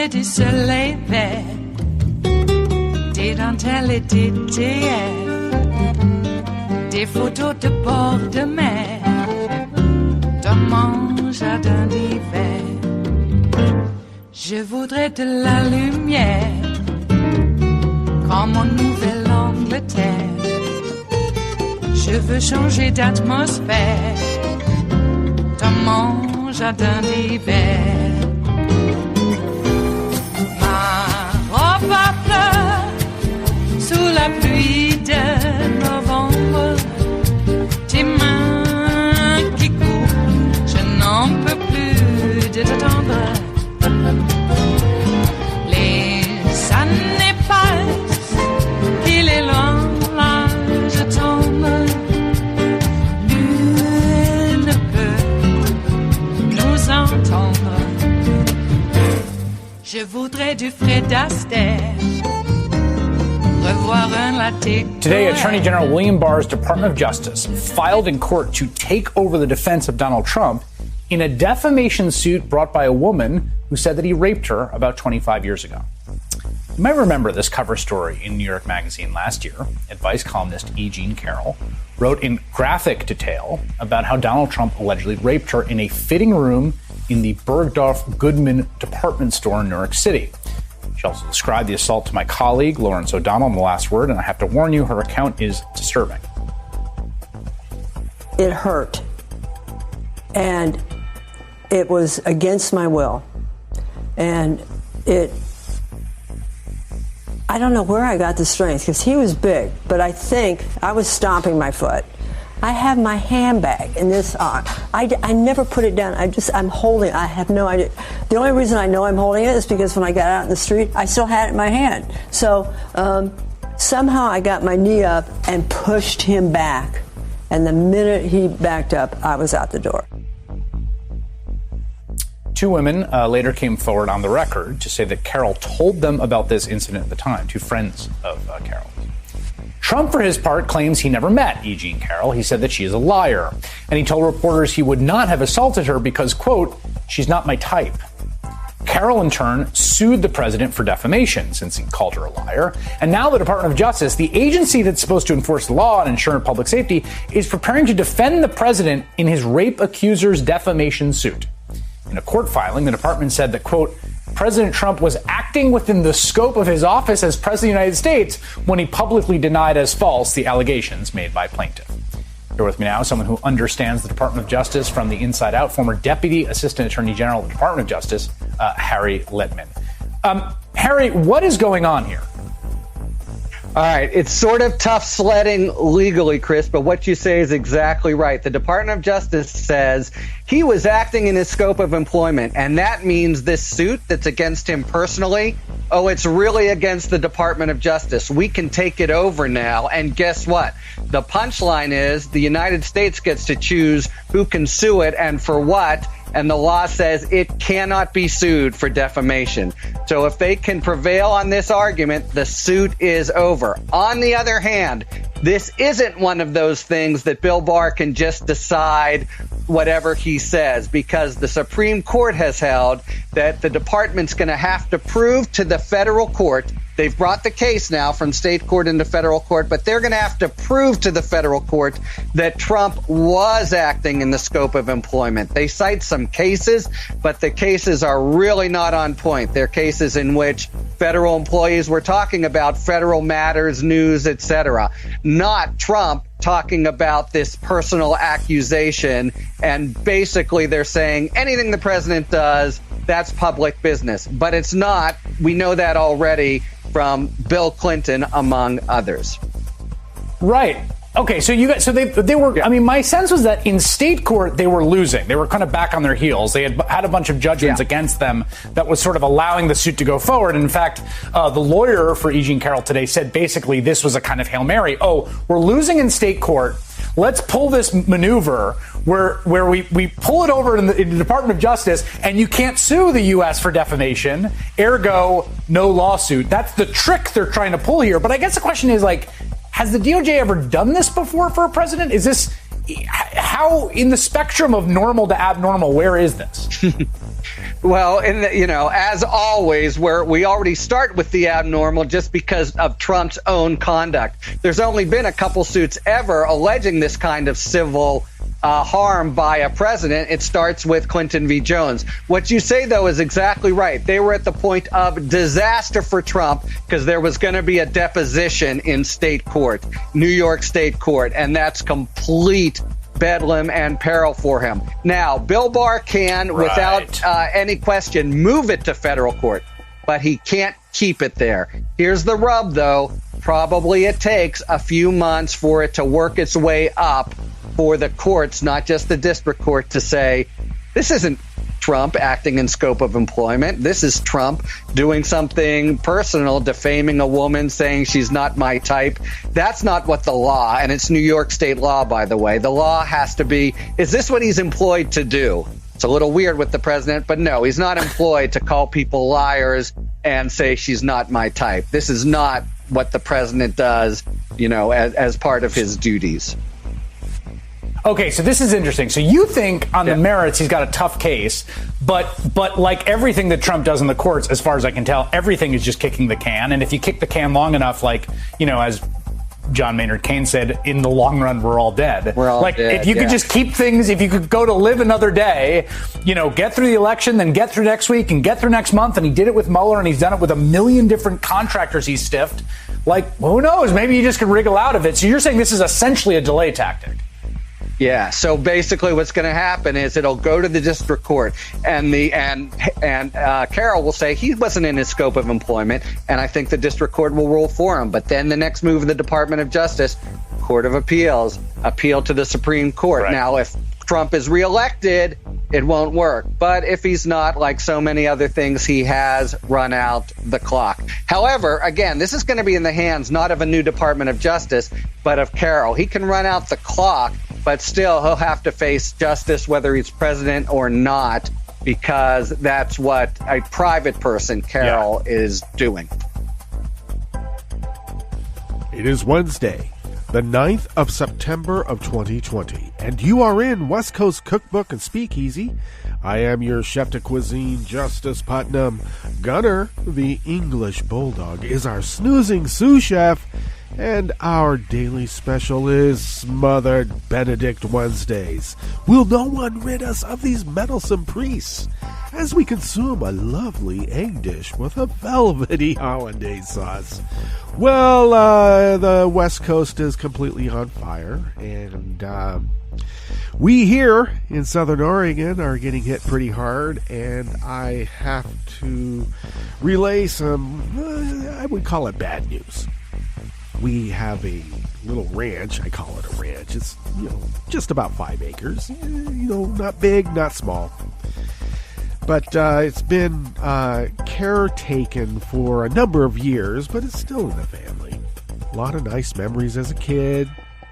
j'ai du soleil vert, des dentelles et des théâtres, des photos de bord de mer, dans mon jardin d'hiver. Je voudrais de la lumière, comme en Nouvelle-Angleterre. Je veux changer d'atmosphère, dans mon jardin d'hiver. Ma fleur sous la pluie de novembre, tes mains qui courent, je n'en peux plus de t'attendre. Les années passent, il est loin, là je tombe. Nul ne peut nous entendre. Je voudrais du Fred Astaire, revoir un latte. Today, Attorney General William Barr's Department of Justice filed in court to take over the defense of Donald Trump in a defamation suit brought by a woman who said that he raped her about 25 years ago. You might remember this cover story in New York Magazine last year. Advice columnist E Jean Carroll wrote in graphic detail about how Donald Trump allegedly raped her in a fitting room in the Bergdorf Goodman department store in New York City. She also described the assault to my colleague, Lawrence O'Donnell, in the last word, and I have to warn you, her account is disturbing. It hurt. And it was against my will. And I don't know where I got the strength, because he was big, but I think I was stomping my foot. I have my handbag in this arm. I never put it down. I'm holding it. I have no idea. The only reason I know I'm holding it is because when I got out in the street, I still had it in my hand. So somehow I got my knee up and pushed him back. And the minute he backed up, I was out the door. Two women later came forward on the record to say that Carroll told them about this incident at the time, two friends of Carroll. Trump, for his part, claims he never met E. Jean Carroll. He said that she is a liar. And he told reporters he would not have assaulted her because, quote, she's not my type. Carroll, in turn, sued the president for defamation since he called her a liar. And now the Department of Justice, the agency that's supposed to enforce the law and ensure public safety, is preparing to defend the president in his rape accuser's defamation suit. In a court filing, the department said that, quote, President Trump was acting within the scope of his office as President of the United States when he publicly denied as false the allegations made by plaintiff. Here with me now, someone who understands the Department of Justice from the inside out, former Deputy Assistant Attorney General of the Department of Justice, Harry Litman. Harry, what is going on here? All right. It's sort of tough sledding legally, Chris, but what you say is exactly right. The Department of Justice says he was acting in his scope of employment, and that means this suit that's against him personally, it's really against the Department of Justice. We can take it over now, and guess what? The punchline is the United States gets to choose who can sue it and for what, and the law says it cannot be sued for defamation. So if they can prevail on this argument, the suit is over. On the other hand, this isn't one of those things that Bill Barr can just decide whatever he says, because the Supreme Court has held that the department's going to have to prove to the federal court. They've brought the case now from state court into federal court, but they're going to have to prove to the federal court that Trump was acting in the scope of employment. They cite some cases, but the cases are really not on point. They're cases in which federal employees were talking about federal matters, news, etc., not Trump talking about this personal accusation. And basically they're saying anything the president does, that's public business. But it's not. We know that already from Bill Clinton, among others. Right. Okay, so they were. I mean, my sense was that in state court they were losing. They were kind of back on their heels. They had a bunch of judgments against them that was sort of allowing the suit to go forward. And in fact, the lawyer for E. Jean Carroll today said basically this was a kind of Hail Mary. Oh, we're losing in state court. Let's pull this maneuver where we pull it over in the Department of Justice, and you can't sue the U.S. for defamation. Ergo, no lawsuit. That's the trick they're trying to pull here. But I guess the question is, like, has the DOJ ever done this before for a president? Is this how in the spectrum of normal to abnormal? Where is this? Well, as always, where we already start with the abnormal just because of Trump's own conduct. There's only been a couple suits ever alleging this kind of civil harm by a president. It starts with Clinton v. Jones. What you say, though, is exactly right. They were at the point of disaster for Trump because there was going to be a deposition in state court, New York State Court, and that's complete bedlam and peril for him. Now, Bill Barr can, without any question, move it to federal court, but he can't keep it there. Here's the rub, though. Probably it takes a few months for it to work its way up for the courts, not just the district court, to say, this isn't Trump acting in scope of employment. This is Trump doing something personal, defaming a woman, saying she's not my type. That's not what the law, and it's New York state law, by the way. The law has to be, is this what he's employed to do? It's a little weird with the president, but no, he's not employed to call people liars and say she's not my type. This is not what the president does, as part of his duties. Okay, so this is interesting. So you think on the merits he's got a tough case, but like everything that Trump does in the courts, as far as I can tell, everything is just kicking the can. And if you kick the can long enough, as John Maynard Keynes said, in the long run, we're all dead. We're all dead, if you could just keep things, if you could go to live another day, get through the election, then get through next week and get through next month. And he did it with Mueller, and he's done it with a million different contractors he's stiffed. Who knows? Maybe you just could wriggle out of it. So you're saying this is essentially a delay tactic. Yeah. So basically, what's going to happen is it'll go to the district court, and Carroll will say he wasn't in his scope of employment, and I think the district court will rule for him. But then the next move of the Department of Justice, Court of Appeals, appeal to the Supreme Court. Right. Now, if Trump is reelected, it won't work. But if he's not, like so many other things, he has run out the clock. However, again, this is going to be in the hands not of a new Department of Justice, but of Carroll. He can run out the clock, but still he'll have to face justice whether he's president or not, because that's what a private person, Carroll, is doing. It is Wednesday, the 9th of September of 2020, and you are in West Coast Cookbook and Speakeasy. I am your chef de cuisine, Justice Putnam. Gunner, the English bulldog, is our snoozing sous chef, and our daily special is Smothered Benedict Wednesdays. Will no one rid us of these meddlesome priests as we consume a lovely egg dish with a velvety hollandaise sauce? Well, the West Coast is completely on fire, and we here in Southern Oregon are getting hit pretty hard, and I have to relay some, I would call it bad news. We have a little ranch. I call it a ranch. It's, just about 5 acres. Not big, not small. But it's been caretaken for a number of years, but it's still in the family. A lot of nice memories as a kid,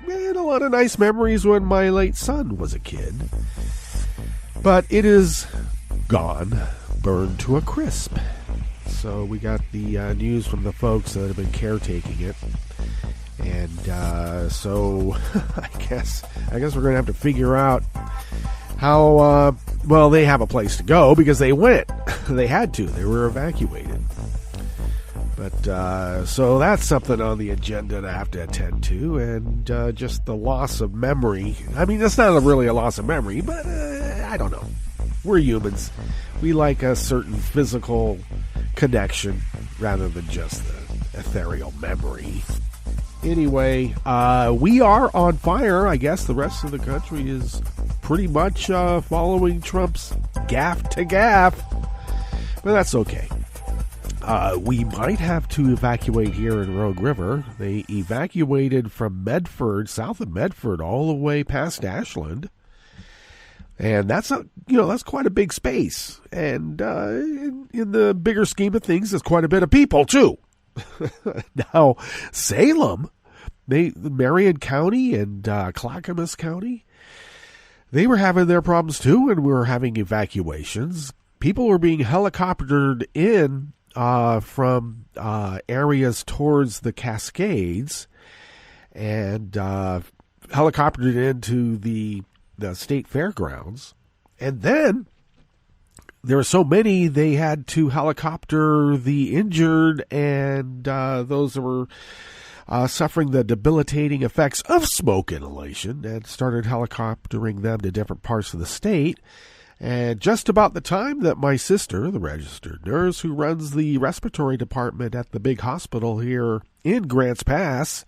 and a lot of nice memories when my late son was a kid. But it is gone, burned to a crisp. So we got the news from the folks that have been caretaking it. And so I guess we're going to have to figure out how, they have a place to go because they went. They had to. They were evacuated. But so that's something on the agenda to have to attend to. And just the loss of memory. I mean, that's not really a loss of memory, but I don't know. We're humans. We like a certain physical connection rather than just the ethereal memory. Anyway, we are on fire. I guess the rest of the country is pretty much following Trump's gaffe to gaffe. But that's okay. We might have to evacuate here in Rogue River. They evacuated from Medford, south of Medford, all the way past Ashland. And that's that's quite a big space. And in the bigger scheme of things, there's quite a bit of people, too. Now, Salem, Marion County and Clackamas County, they were having their problems too, and we were having evacuations. People were being helicoptered in from areas towards the Cascades and helicoptered into the state fairgrounds. And then there were so many, they had to helicopter the injured and those that were suffering the debilitating effects of smoke inhalation, and started helicoptering them to different parts of the state. And just about the time that my sister, the registered nurse who runs the respiratory department at the big hospital here in Grants Pass,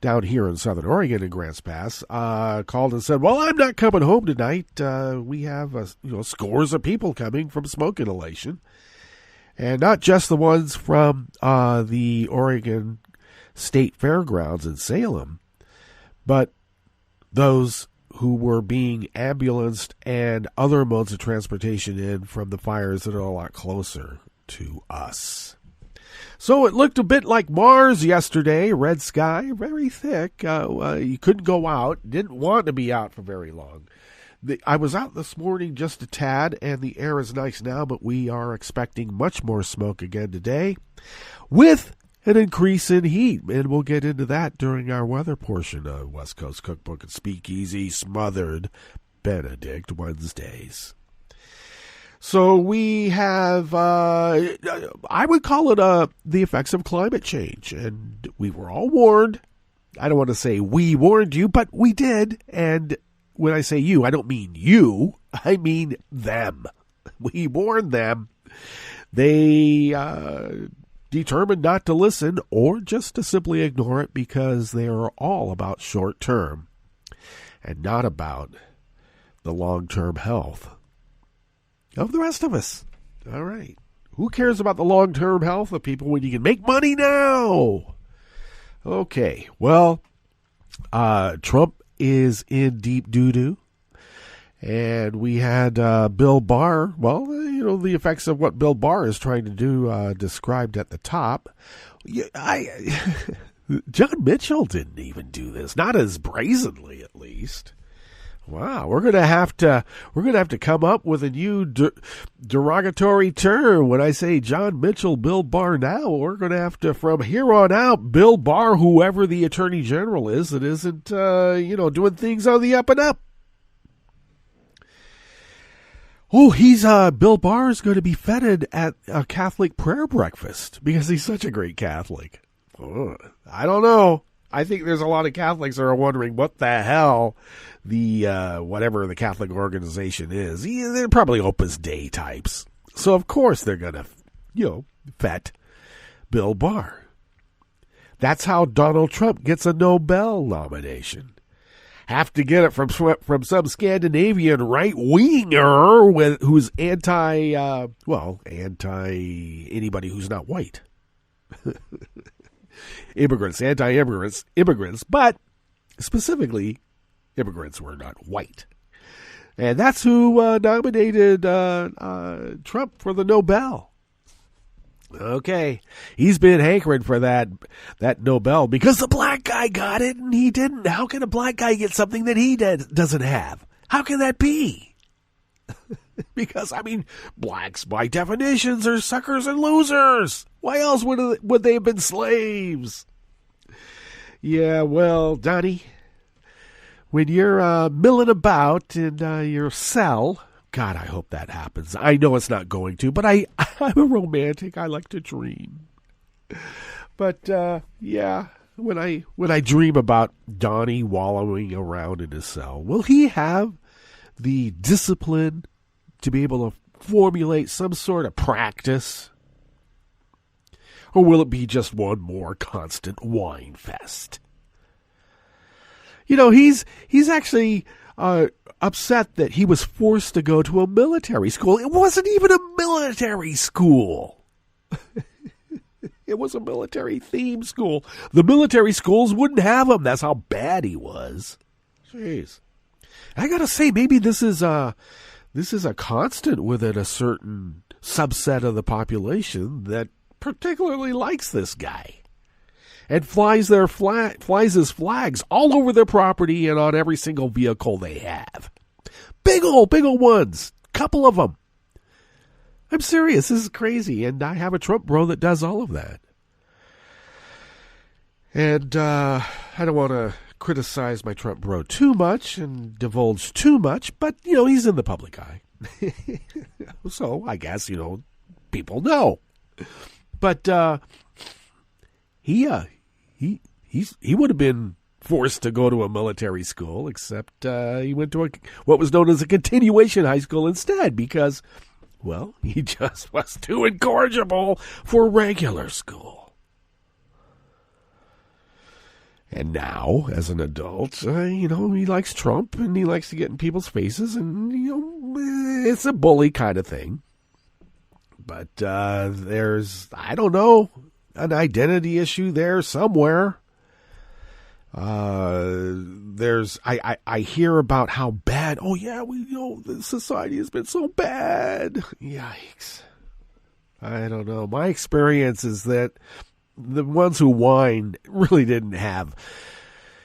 down here in Southern Oregon in Grants Pass, called and said, well, I'm not coming home tonight. We have scores of people coming from smoke inhalation. And not just the ones from the Oregon State Fairgrounds in Salem, but those who were being ambulanced and other modes of transportation in from the fires that are a lot closer to us. So it looked a bit like Mars yesterday, red sky, very thick. You couldn't go out, didn't want to be out for very long. I was out this morning just a tad, and the air is nice now, but we are expecting much more smoke again today with an increase in heat, and we'll get into that during our weather portion of West Coast Cookbook and Speakeasy Smothered Benedict Wednesdays. So we have, I would call it the effects of climate change, and we were all warned. I don't want to say we warned you, but we did, and when I say you, I don't mean you, I mean them. We warned them. They determined not to listen or just to simply ignore it because they are all about short term and not about the long-term health of the rest of us. All right. Who cares about the long-term health of people when you can make money now? Okay. Well, Trump is in deep doo-doo. And we had Bill Barr, well, the effects of what Bill Barr is trying to do described at the top. John Mitchell didn't even do this, not as brazenly at least. Wow, we're gonna have to come up with a new derogatory term. When I say John Mitchell, Bill Barr now, we're gonna have to, from here on out, Bill Barr, whoever the Attorney General is, that isn't doing things on the up and up. Oh, Bill Barr is going to be feted at a Catholic prayer breakfast because he's such a great Catholic. Oh, I don't know. I think there's a lot of Catholics that are wondering what the hell the whatever the Catholic organization is. They're probably Opus Dei types. So, of course, they're going to, fet Bill Barr. That's how Donald Trump gets a Nobel nomination. Have to get it from some Scandinavian right-winger who's anti anybody who's not white. Anti-immigrants, but specifically immigrants who are not white. And that's who nominated Trump for the Nobel. Okay, he's been hankering for that Nobel because the black guy got it and he didn't. How can a black guy get something that he doesn't have? How can that be? Because, blacks by definitions are suckers and losers. Why else would they have been slaves? Yeah, well, Donnie, when you're milling about in your cell, God, I hope that happens. I know it's not going to, but I'm a romantic. I like to dream. But, when I dream about Donnie wallowing around in his cell, will he have the discipline to be able to formulate some sort of practice? Or will it be just one more constant whine fest? He's actually upset that he was forced to go to a military school. It wasn't even a military school. It was a military theme school. The military schools wouldn't have him. That's how bad he was. Jeez. I gotta say, maybe this is a constant within a certain subset of the population that particularly likes this guy and flies his flags all over their property and on every single vehicle they have. Big old ones. Couple of them. I'm serious. This is crazy. And I have a Trump bro that does all of that. And I don't want to criticize my Trump bro too much and divulge too much, but, he's in the public eye. So I guess, people know. But he would have been forced to go to a military school, except he went to what was known as a continuation high school instead because, well, he just was too incorrigible for regular school. And now, as an adult, he likes Trump and he likes to get in people's faces and, it's a bully kind of thing. But there's, I don't know, an identity issue there somewhere. I hear about how bad, the society has been so bad. Yikes. I don't know. My experience is that the ones who whine really didn't have,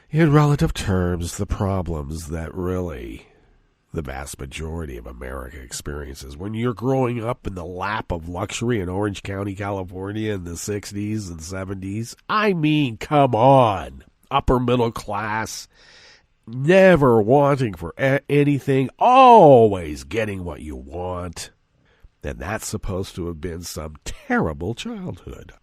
in relative terms, the problems that really the vast majority of America experiences. When you're growing up in the lap of luxury in Orange County, California in the 60s and 70s, I mean, come on. Upper middle class, never wanting for anything, always getting what you want. And that's supposed to have been some terrible childhood.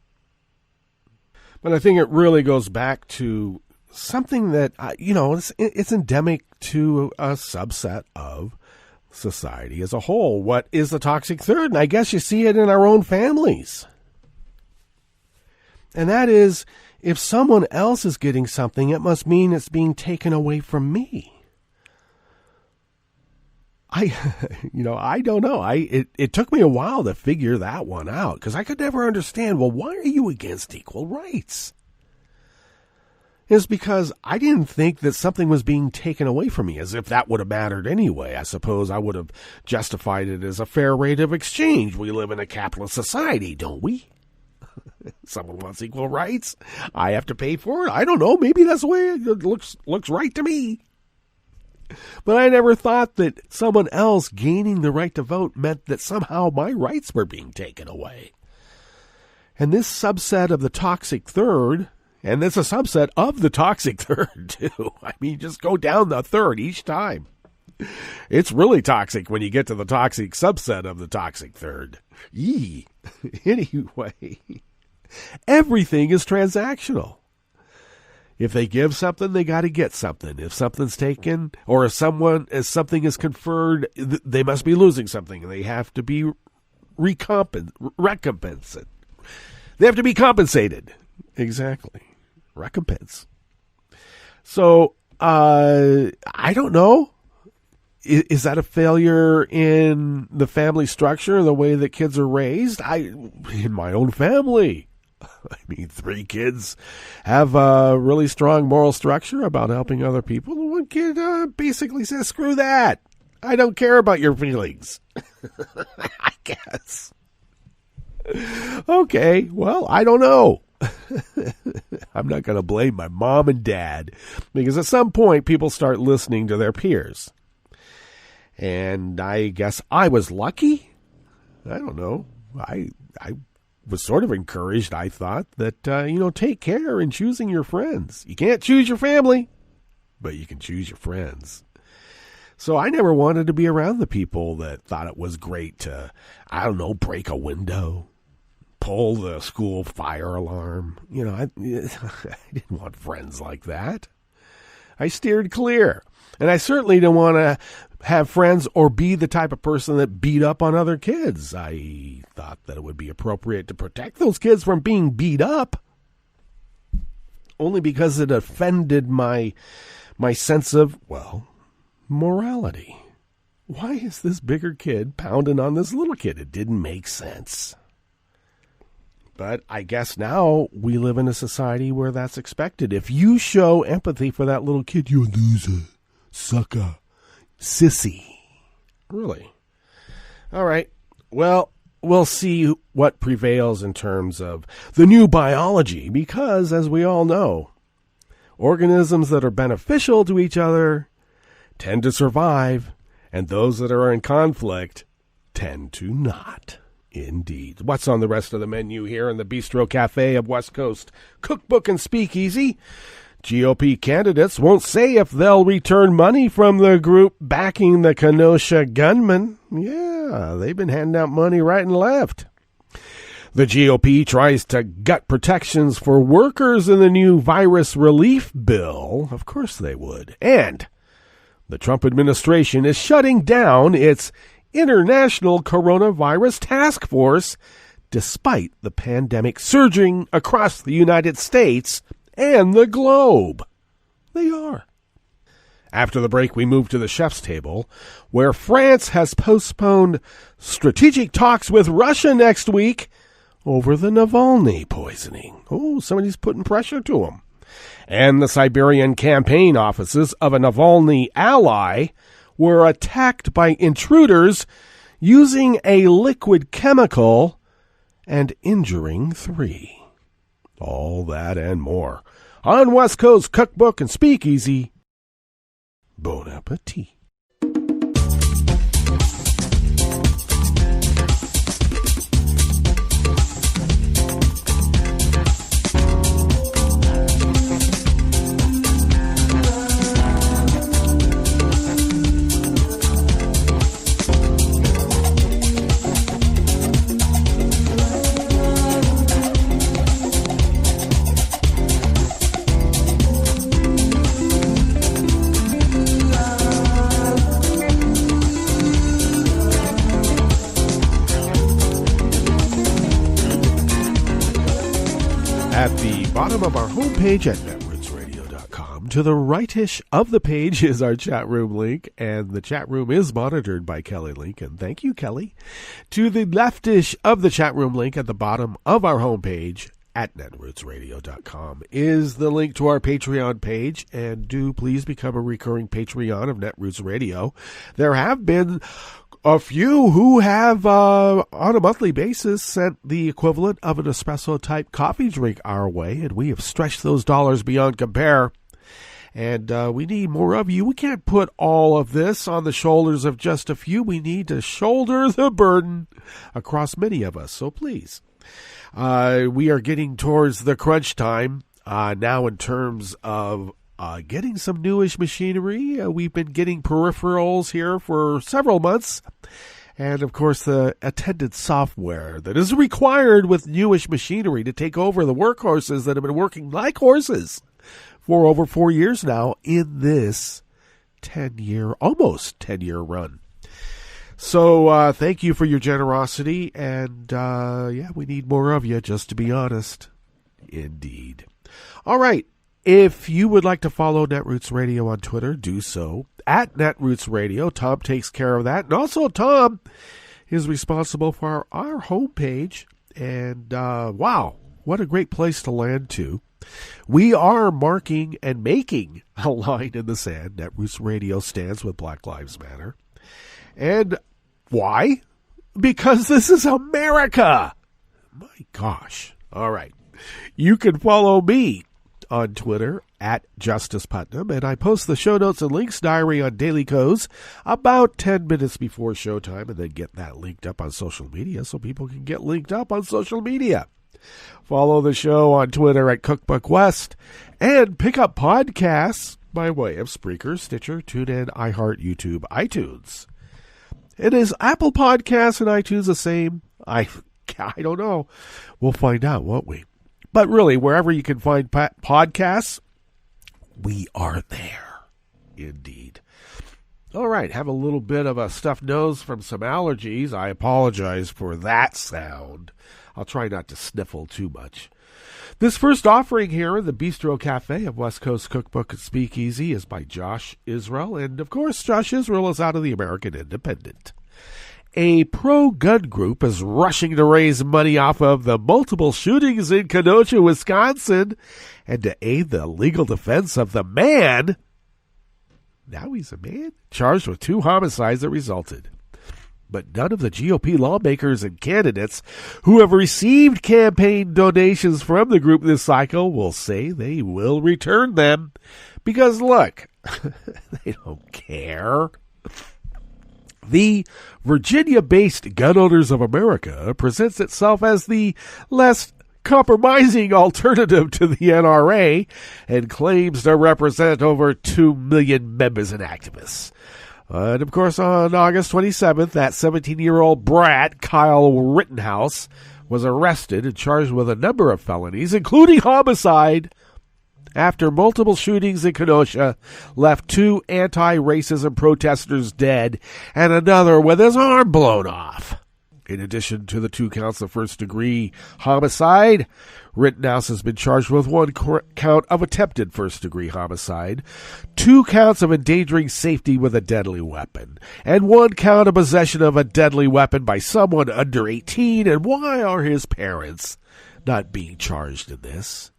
But I think it really goes back to something that, it's endemic to a subset of society as a whole. What is the toxic third? And I guess you see it in our own families. And that is, if someone else is getting something, it must mean it's being taken away from me. I don't know. It took me a while to figure that one out because I could never understand, well, why are you against equal rights? It's because I didn't think that something was being taken away from me, as if that would have mattered anyway. I suppose I would have justified it as a fair rate of exchange. We live in a capitalist society, don't we? Someone wants equal rights. I have to pay for it. I don't know. Maybe that's the way it looks right to me. But I never thought that someone else gaining the right to vote meant that somehow my rights were being taken away. And this subset of the toxic third, and it's a subset of the toxic third, too. I mean, just go down the third each time. It's really toxic when you get to the toxic subset of the toxic third. Yee. Anyway, everything is transactional. If they give something, they got to get something. If something's taken, or if something is conferred, they must be losing something. They have to be recompensated. They have to be compensated. Exactly. Recompense. So, I don't know. Is that a failure in the family structure, the way that kids are raised? In my own family, I mean, 3 kids have a really strong moral structure about helping other people. And one kid basically says, screw that. I don't care about your feelings. I guess. Okay, well, I don't know. I'm not going to blame my mom and dad, because at some point people start listening to their peers. And I guess I was lucky. I don't know. I was sort of encouraged, I thought, that, take care in choosing your friends. You can't choose your family, but you can choose your friends. So I never wanted to be around the people that thought it was great to, break a window, pull the school fire alarm. I didn't want friends like that. I steered clear. And I certainly didn't want to have friends or be the type of person that beat up on other kids. I thought that it would be appropriate to protect those kids from being beat up, only because it offended my sense of, morality. Why is this bigger kid pounding on this little kid? It didn't make sense. But I guess now we live in a society where that's expected. If you show empathy for that little kid, you're a loser, sucker, sissy. Really? All right. Well, we'll see what prevails in terms of the new biology, because, as we all know, organisms that are beneficial to each other tend to survive, and those that are in conflict tend to not. Indeed. What's on the rest of the menu here in the Bistro Cafe of West Coast Cookbook and Speakeasy? GOP candidates won't say if they'll return money from the group backing the Kenosha gunman. Yeah, they've been handing out money right and left. The GOP tries to gut protections for workers in the new virus relief bill. Of course they would. And the Trump administration is shutting down its International Coronavirus Task Force despite the pandemic surging across the United States and the globe. They are. After the break, we move to the chef's table, where France has postponed strategic talks with Russia next week over the Navalny poisoning. Oh, somebody's putting pressure to them. And the Siberian campaign offices of a Navalny ally were attacked by intruders using a liquid chemical and injuring 3. All that and more on West Coast Cookbook and Speakeasy. Bon appetit. At the bottom of our homepage at netrootsradio.com, to the rightish of the page is our chat room link, and the chat room is monitored by Kelly Lincoln. Thank you, Kelly. To the leftish of the chat room link at the bottom of our homepage at netrootsradio.com is the link to our Patreon page, and do please become a recurring Patreon of Netroots Radio. There have been a few who have, on a monthly basis, sent the equivalent of an espresso-type coffee drink our way, and we have stretched those dollars beyond compare. And we need more of you. We can't put all of this on the shoulders of just a few. We need to shoulder the burden across many of us. So please, we are getting towards the crunch time now in terms of getting some newish machinery. We've been getting peripherals here for several months. And, of course, the attendant software that is required with newish machinery to take over the workhorses that have been working like horses for over 4 years now in this almost 10-year run. So thank you for your generosity. And, we need more of you, just to be honest. Indeed. All right. If you would like to follow Netroots Radio on Twitter, do so at Netroots Radio. Tom takes care of that. And also Tom is responsible for our homepage. And wow, what a great place to land to. We are marking and making a line in the sand. Netroots Radio stands with Black Lives Matter. And why? Because this is America. My gosh. All right. You can follow me on Twitter at Justice Putnam, and I post the show notes and links diary on Daily Codes about 10 minutes before showtime, and then get that linked up on social media so people can get linked up on social media. Follow the show on Twitter at Cookbook West, and pick up podcasts by way of Spreaker, Stitcher, TuneIn, iHeart, YouTube, iTunes. It is Apple Podcasts and iTunes the same? I don't know. We'll find out, won't we? But really, wherever you can find podcasts, we are there. Indeed. All right, have a little bit of a stuffed nose from some allergies. I apologize for that sound. I'll try not to sniffle too much. This first offering here in the Bistro Cafe of West Coast Cookbook and Speakeasy is by Josh Israel. And, of course, Josh Israel is out of the American Independent. A pro-gun group is rushing to raise money off of the multiple shootings in Kenosha, Wisconsin, and to aid the legal defense of the man, now he's a man, charged with 2 homicides that resulted. But none of the GOP lawmakers and candidates who have received campaign donations from the group this cycle will say they will return them. Because, look, they don't care. The Virginia-based Gun Owners of America presents itself as the less uncompromising alternative to the NRA and claims to represent over 2 million members and activists. And, of course, on August 27th, that 17-year-old brat, Kyle Rittenhouse, was arrested and charged with a number of felonies, including homicide, after multiple shootings in Kenosha left 2 anti-racism protesters dead and another with his arm blown off. In addition to the 2 counts of first-degree homicide, Rittenhouse has been charged with 1 count of attempted first-degree homicide, 2 counts of endangering safety with a deadly weapon, and 1 count of possession of a deadly weapon by someone under 18. And why are his parents not being charged in this?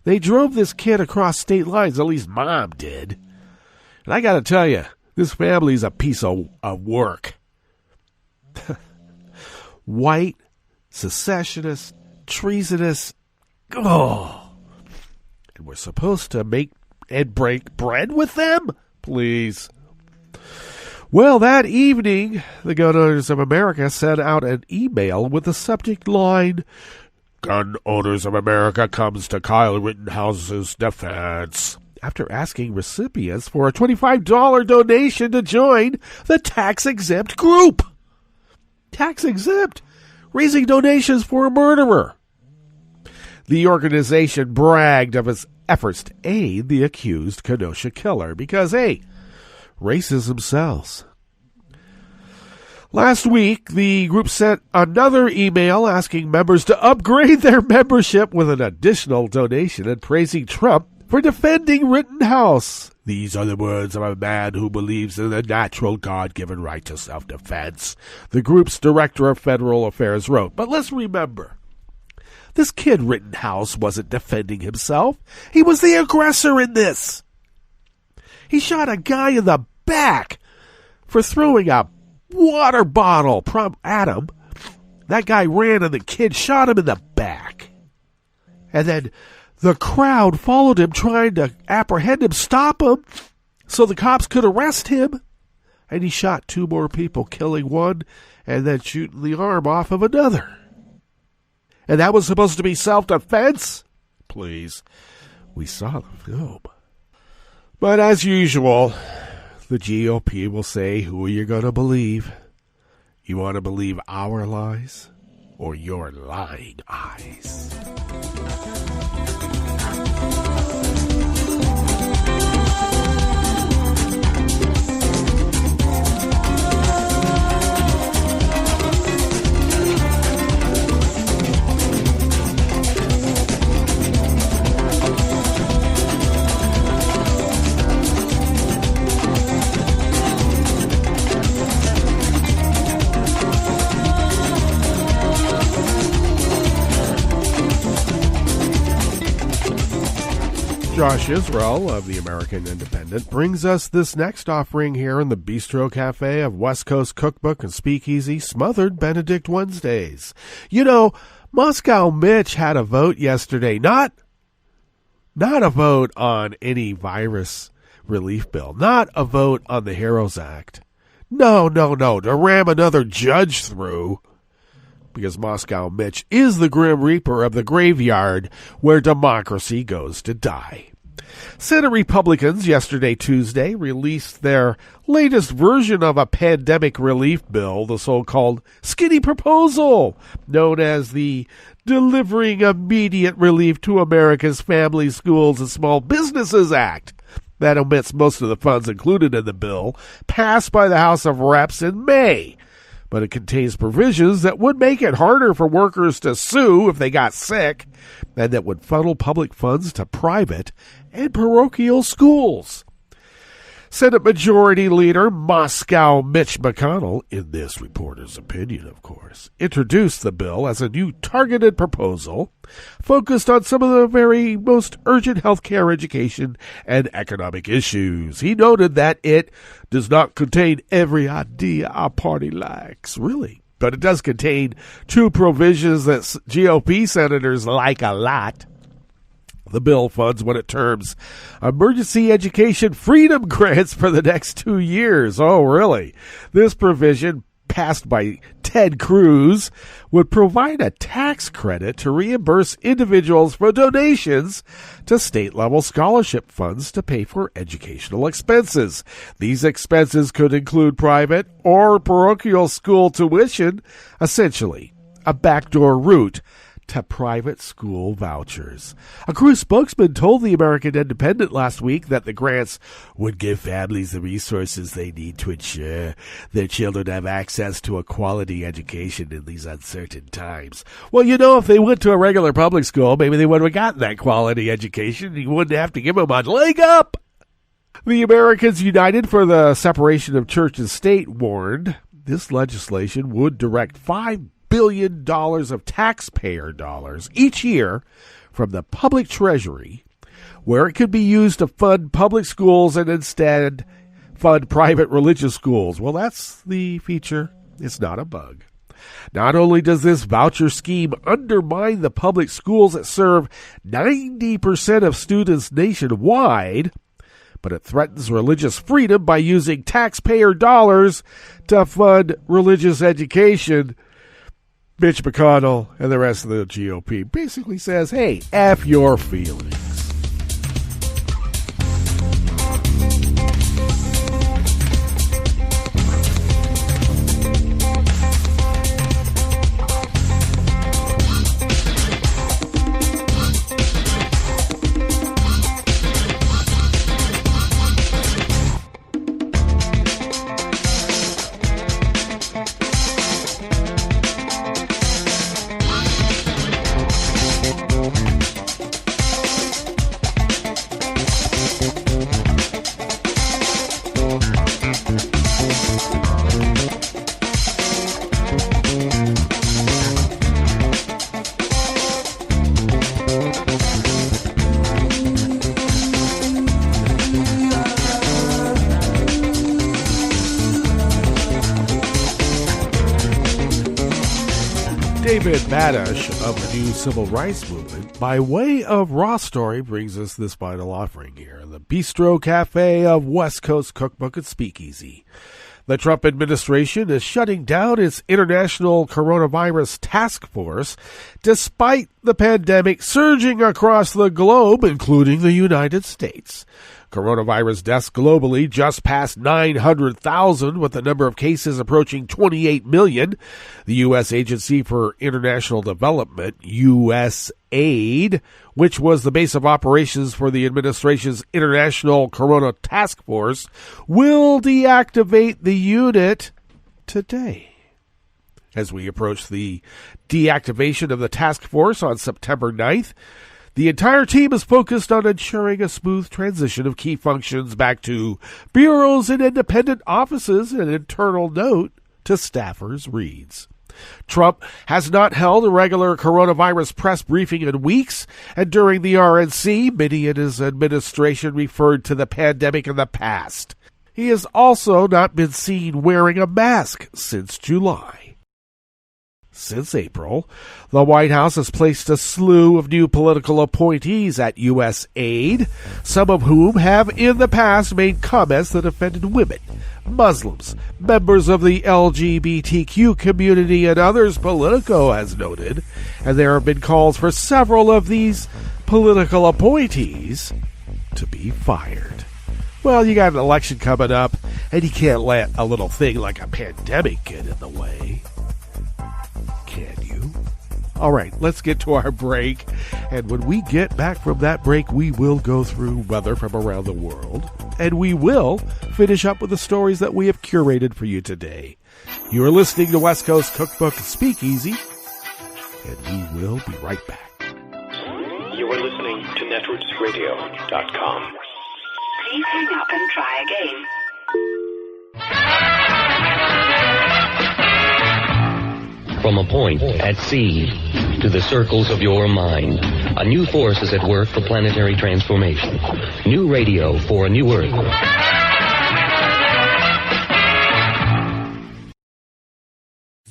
They drove this kid across state lines, at least Mom did. And I got to tell you, this family's a piece of work. White, secessionist, treasonous. Oh. And we're supposed to make and break bread with them? Please. Well, that evening, the Gun Owners of America sent out an email with the subject line, "Gun Owners of America comes to Kyle Rittenhouse's defense," after asking recipients for a $25 donation to join the tax-exempt group. Tax-exempt, raising donations for a murderer. The organization bragged of its efforts to aid the accused Kenosha killer because, hey, racism sells. Last week, the group sent another email asking members to upgrade their membership with an additional donation and praising Trump for defending Rittenhouse. "These are the words of a man who believes in the natural God-given right to self-defense," the group's director of federal affairs wrote. But let's remember, this kid Rittenhouse wasn't defending himself. He was the aggressor in this. He shot a guy in the back for throwing a water bottle at him. That guy ran and the kid shot him in the back. And then the crowd followed him, trying to apprehend him, stop him, so the cops could arrest him. And he shot 2 more people, killing 1 and then shooting the arm off of another. And that was supposed to be self-defense? Please. We saw the film. But as usual, the GOP will say, who are you going to believe? You want to believe our lies or your lying eyes? Josh Israel of the American Independent brings us this next offering here in the Bistro Cafe of West Coast Cookbook and Speakeasy, Smothered Benedict Wednesdays. You know, Moscow Mitch had a vote yesterday, not a vote on any virus relief bill, not a vote on the HEROES Act. No, to ram another judge through. Because Moscow Mitch is the Grim Reaper of the graveyard where democracy goes to die. Senate Republicans yesterday, Tuesday, released their latest version of a pandemic relief bill, the so-called skinny proposal, known as the Delivering Immediate Relief to America's Families, Schools, and Small Businesses Act. That omits most of the funds included in the bill, passed by the House of Reps in May. But it contains provisions that would make it harder for workers to sue if they got sick, and that would funnel public funds to private and parochial schools. Senate Majority Leader Moscow Mitch McConnell, in this reporter's opinion, of course, introduced the bill as a new targeted proposal focused on some of the very most urgent health care, education, and economic issues. He noted that it does not contain every idea our party likes, really, but it does contain 2 provisions that GOP senators like a lot. The bill funds what it terms emergency education freedom grants for the next 2 years. Oh, really? This provision passed by Ted Cruz would provide a tax credit to reimburse individuals for donations to state-level scholarship funds to pay for educational expenses. These expenses could include private or parochial school tuition, essentially a backdoor route to private school vouchers. A Cruz spokesman told the American Independent last week that the grants would give families the resources they need to ensure their children have access to a quality education in these uncertain times. Well, if they went to a regular public school, maybe they would have gotten that quality education. You wouldn't have to give them a leg up. The Americans United for the Separation of Church and State warned this legislation would direct $5 billion of taxpayer dollars each year from the public treasury, where it could be used to fund public schools and instead fund private religious schools. Well, that's the feature. It's not a bug. Not only does this voucher scheme undermine the public schools that serve 90% of students nationwide, but it threatens religious freedom by using taxpayer dollars to fund religious education. Mitch McConnell and the rest of the GOP basically says, hey, F your feelings. David Badash of the new civil rights movement, by way of Raw Story, brings us this final offering here. The Bistro Cafe of West Coast Cookbook and Speakeasy. The Trump administration is shutting down its international coronavirus task force despite the pandemic surging across the globe, including the United States. Coronavirus deaths globally just passed 900,000, with the number of cases approaching 28 million. The U.S. Agency for International Development, USAID, which was the base of operations for the administration's International Corona Task Force, will deactivate the unit today. As we approach the deactivation of the task force on September 9th, the entire team is focused on ensuring a smooth transition of key functions back to bureaus and independent offices, an internal note to staffers reads. Trump has not held a regular coronavirus press briefing in weeks, and during the RNC, many in his administration referred to the pandemic in the past. He has also not been seen wearing a mask since July. Since April, the White House has placed a slew of new political appointees at USAID, some of whom have in the past made comments that offended women, Muslims, members of the LGBTQ community, and others, Politico has noted, and there have been calls for several of these political appointees to be fired. Well, you got an election coming up, and you can't let a little thing like a pandemic get in the way. Can you? All right, let's get to our break. And when we get back from that break, we will go through weather from around the world. And we will finish up with the stories that we have curated for you today. You are listening to West Coast Cookbook and Speakeasy. And we will be right back. You are listening to netrootsradio.com. Please hang up and try again. From a point at sea to the circles of your mind, a new force is at work for planetary transformation. New radio for a new Earth.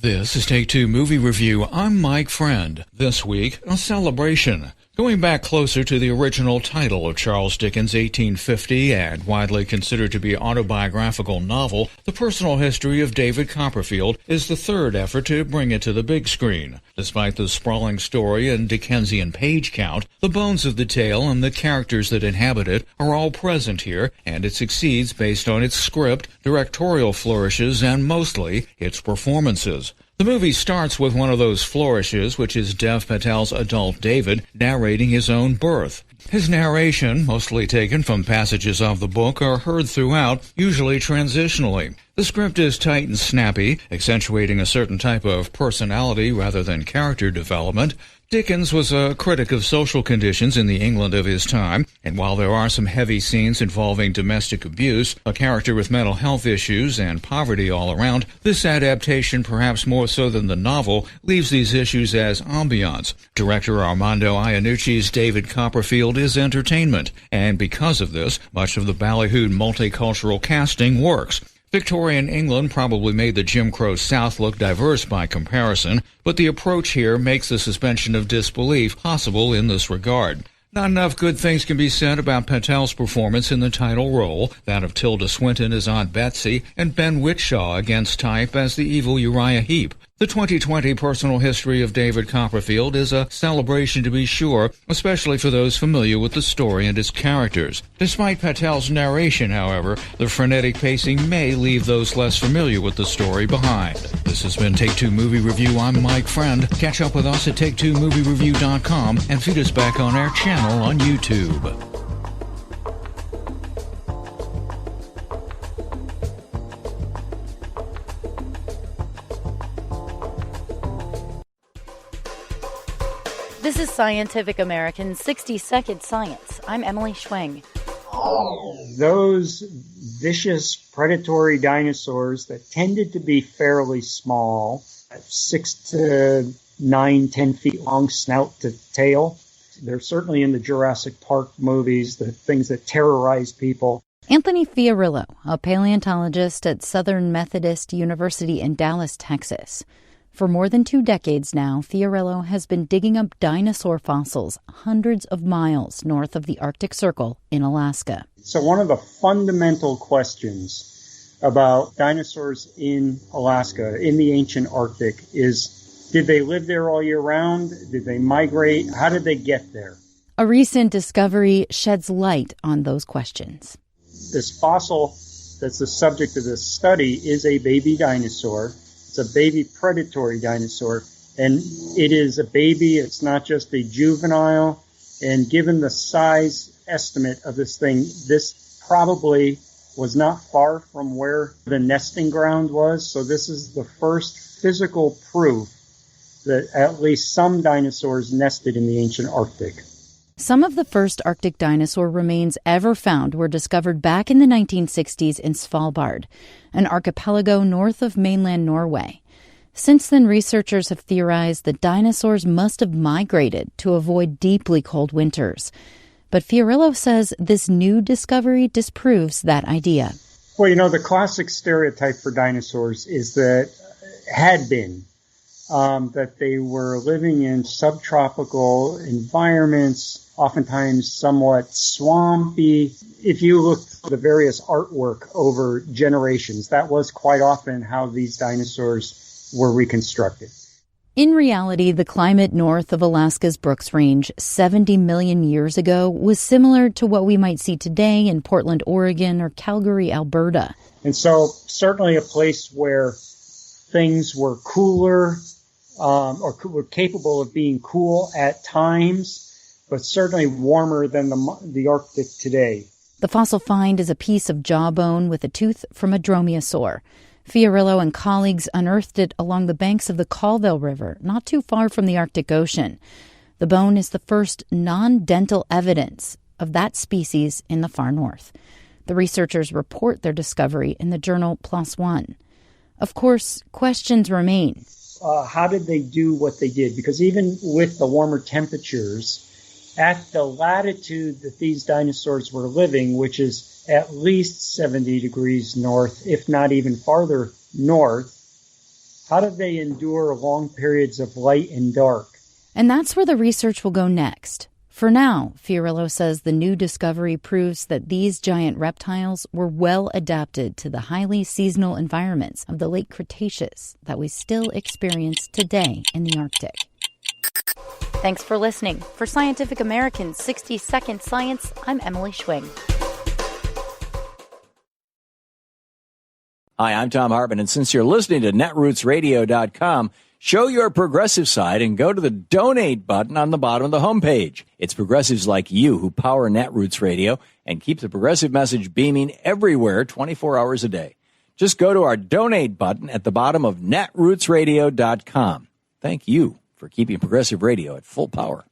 This is Take Two Movie Review. I'm Mike Friend. This week, a celebration. Going back closer to the original title of Charles Dickens' 1850 and widely considered to be autobiographical novel, The Personal History of David Copperfield is the third effort to bring it to the big screen. Despite the sprawling story and Dickensian page count, the bones of the tale and the characters that inhabit it are all present here, and it succeeds based on its script, directorial flourishes, and mostly its performances. The movie starts with one of those flourishes, which is Dev Patel's adult David narrating his own birth. His narration, mostly taken from passages of the book, are heard throughout, usually transitionally. The script is tight and snappy, accentuating a certain type of personality rather than character development. Dickens was a critic of social conditions in the England of his time, and while there are some heavy scenes involving domestic abuse, a character with mental health issues, and poverty all around, this adaptation, perhaps more so than the novel, leaves these issues as ambiance. Director Armando Iannucci's David Copperfield is entertainment, and because of this, much of the ballyhooed multicultural casting works. Victorian England probably made the Jim Crow South look diverse by comparison, but the approach here makes the suspension of disbelief possible in this regard. Not enough good things can be said about Patel's performance in the title role, that of Tilda Swinton as Aunt Betsy, and Ben Whishaw against type as the evil Uriah Heep. The 2020 Personal History of David Copperfield is a celebration to be sure, especially for those familiar with the story and its characters. Despite Patel's narration, however, the frenetic pacing may leave those less familiar with the story behind. This has been Take Two Movie Review. I'm Mike Friend. Catch up with us at TakeTwoMovieReview.com and feed us back on our channel on YouTube. This is Scientific American's 60-Second Science. I'm Emily Schwing. Those vicious predatory dinosaurs that tended to be fairly small, 6 to 9, 10 feet long snout to tail. They're certainly in the Jurassic Park movies, the things that terrorize people. Anthony Fiorillo, a paleontologist at Southern Methodist University in Dallas, Texas. For more than 2 decades now, Fiorillo has been digging up dinosaur fossils hundreds of miles north of the Arctic Circle in Alaska. So one of the fundamental questions about dinosaurs in Alaska, in the ancient Arctic, is did they live there all year round? Did they migrate? How did they get there? A recent discovery sheds light on those questions. This fossil that's the subject of this study is a baby dinosaur. It's a baby predatory dinosaur, and it is a baby. It's not just a juvenile. And given the size estimate of this thing, this probably was not far from where the nesting ground was. So this is the first physical proof that at least some dinosaurs nested in the ancient Arctic. Some of the first Arctic dinosaur remains ever found were discovered back in the 1960s in Svalbard, an archipelago north of mainland Norway. Since then, researchers have theorized that dinosaurs must have migrated to avoid deeply cold winters. But Fiorillo says this new discovery disproves that idea. Well, you know, the classic stereotype for dinosaurs is that that they were living in subtropical environments, oftentimes somewhat swampy. If you look at the various artwork over generations, that was quite often how these dinosaurs were reconstructed. In reality, the climate north of Alaska's Brooks Range 70 million years ago was similar to what we might see today in Portland, Oregon, or Calgary, Alberta. And so certainly a place where things were cooler, or were capable of being cool at times, but certainly warmer than the Arctic today. The fossil find is a piece of jawbone with a tooth from a dromaeosaur. Fiorillo and colleagues unearthed it along the banks of the Colville River, not too far from the Arctic Ocean. The bone is the first non-dental evidence of that species in the far north. The researchers report their discovery in the journal PLOS ONE. Of course, questions remain. How did they do what they did? Because even with the warmer temperatures, at the latitude that these dinosaurs were living, which is at least 70 degrees north, if not even farther north, how did they endure long periods of light and dark? And that's where the research will go next. For now, Fiorillo says the new discovery proves that these giant reptiles were well adapted to the highly seasonal environments of the late Cretaceous that we still experience today in the Arctic. Thanks for listening. For Scientific American's 60-Second Science, I'm Emily Schwing. Hi, I'm Tom Hartman, and since you're listening to netrootsradio.com, show your progressive side and go to the donate button on the bottom of the homepage. It's progressives like you who power Netroots Radio and keep the progressive message beaming everywhere 24 hours a day. Just go to our donate button at the bottom of netrootsradio.com. Thank you for keeping progressive radio at full power.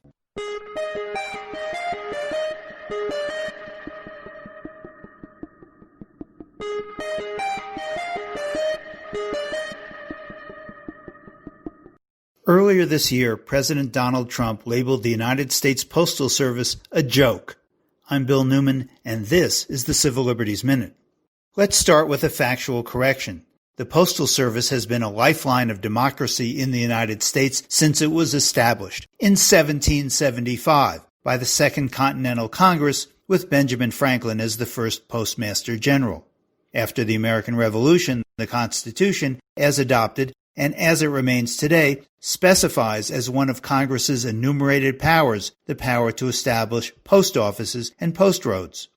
Earlier this year, President Donald Trump labeled the United States Postal Service a joke. I'm Bill Newman, and this is the Civil Liberties Minute. Let's start with a factual correction. The Postal Service has been a lifeline of democracy in the United States since it was established in 1775 by the Second Continental Congress with Benjamin Franklin as the first Postmaster General. After the American Revolution, the Constitution, as adopted, and as it remains today, specifies as one of Congress's enumerated powers the power to establish post offices and post roads.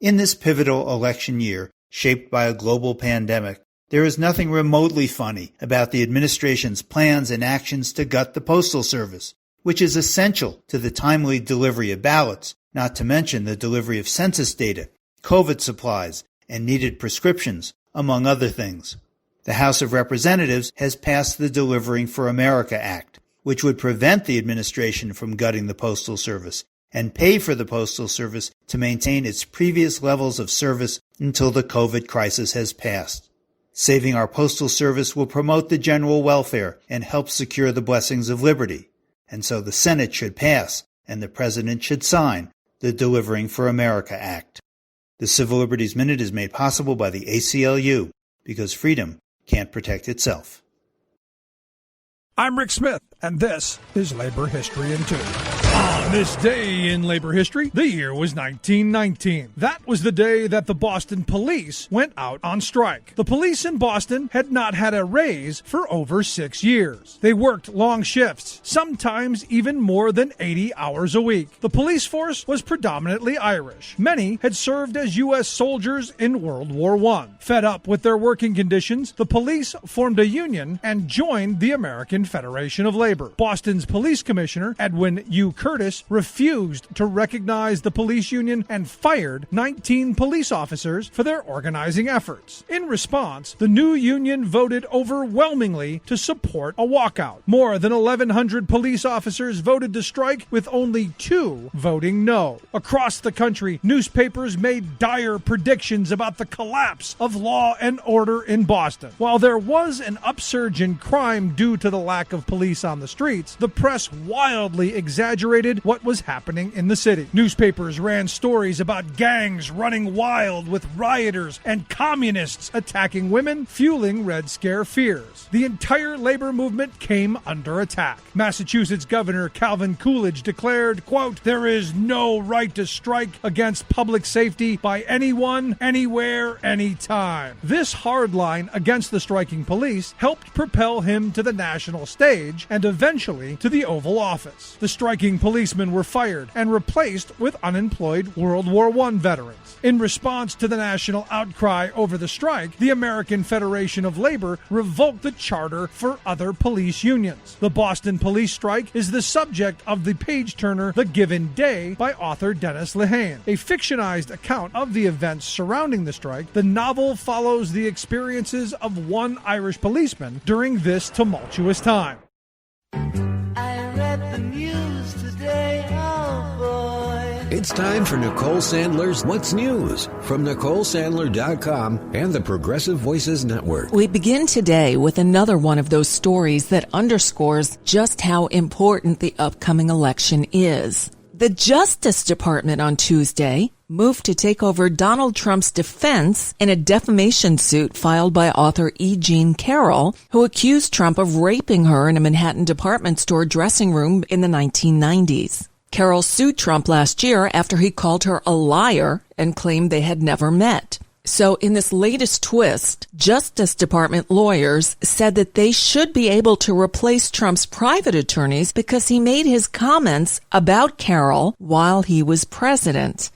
In this pivotal election year, shaped by a global pandemic, there is nothing remotely funny about the administration's plans and actions to gut the Postal Service, which is essential to the timely delivery of ballots, not to mention the delivery of census data, COVID supplies, and needed prescriptions, among other things. The House of Representatives has passed the Delivering for America Act, which would prevent the administration from gutting the Postal Service and pay for the Postal Service to maintain its previous levels of service until the COVID crisis has passed. Saving our Postal Service will promote the general welfare and help secure the blessings of liberty. And so the Senate should pass, and the President should sign, the Delivering for America Act. The Civil Liberties Minute is made possible by the ACLU, because freedom can't protect itself. I'm Rick Smith, and this is Labor History in 2. On this day in labor history, the year was 1919. That was the day that the Boston police went out on strike. The police in Boston had not had a raise for over 6 years. They worked long shifts, sometimes even more than 80 hours a week. The police force was predominantly Irish. Many had served as U.S. soldiers in World War I. Fed up with their working conditions, the police formed a union and joined the American Federation of Labor. Boston's police commissioner, Edwin U. Curtis, refused to recognize the police union and fired 19 police officers for their organizing efforts. In response, the new union voted overwhelmingly to support a walkout. More than 1,100 police officers voted to strike, with only 2 voting no. Across the country, newspapers made dire predictions about the collapse of law and order in Boston. While there was an upsurge in crime due to the lack of police on the streets, the press wildly exaggerated what was happening in the city. Newspapers ran stories about gangs running wild with rioters and communists attacking women, fueling Red Scare fears. The entire labor movement came under attack. Massachusetts Governor Calvin Coolidge declared, quote, "There is no right to strike against public safety by anyone, anywhere, anytime." This hard line against the striking police helped propel him to the national stage and eventually to the Oval Office. The striking policemen were fired and replaced with unemployed World War I veterans. In response to the national outcry over the strike, the American Federation of Labor revoked the charter for other police unions. The Boston police strike is the subject of the page-turner The Given Day by author Dennis Lehane. A fictionized account of the events surrounding the strike, the novel follows the experiences of one Irish policeman during this tumultuous time. I read the news today, oh boy. It's time for Nicole Sandler's What's News from NicoleSandler.com and the Progressive Voices Network. We begin today with another one of those stories that underscores just how important the upcoming election is. The Justice Department on Tuesday moved to take over Donald Trump's defense in a defamation suit filed by author E Jean Carroll, who accused Trump of raping her in a Manhattan department store dressing room in the 1990s. Carroll sued Trump last year after he called her a liar and claimed they had never met. So in this latest twist, Justice Department lawyers said that they should be able to replace Trump's private attorneys because he made his comments about Carroll while he was president.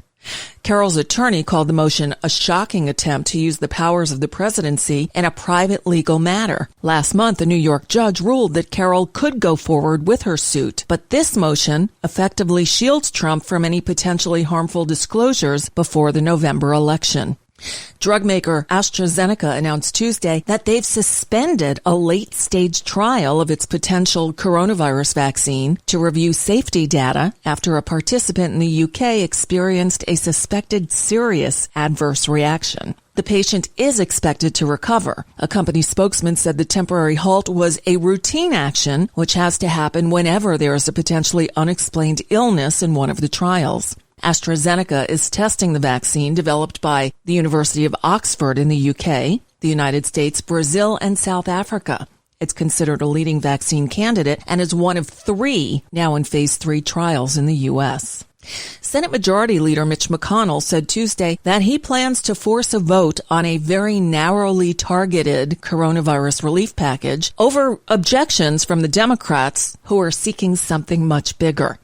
Carroll's attorney called the motion a shocking attempt to use the powers of the presidency in a private legal matter. Last month, a New York judge ruled that Carroll could go forward with her suit, but this motion effectively shields Trump from any potentially harmful disclosures before the November election. Drug maker AstraZeneca announced Tuesday that they've suspended a late-stage trial of its potential coronavirus vaccine to review safety data after a participant in the UK experienced a suspected serious adverse reaction. The patient is expected to recover. A company spokesman said the temporary halt was a routine action, which has to happen whenever there is a potentially unexplained illness in one of the trials. AstraZeneca is testing the vaccine developed by the University of Oxford in the UK, the United States, Brazil, and South Africa. It's considered a leading vaccine candidate and is one of 3 now in phase 3 trials in the U.S. Senate Majority Leader Mitch McConnell said Tuesday that he plans to force a vote on a very narrowly targeted coronavirus relief package over objections from the Democrats who are seeking something much bigger.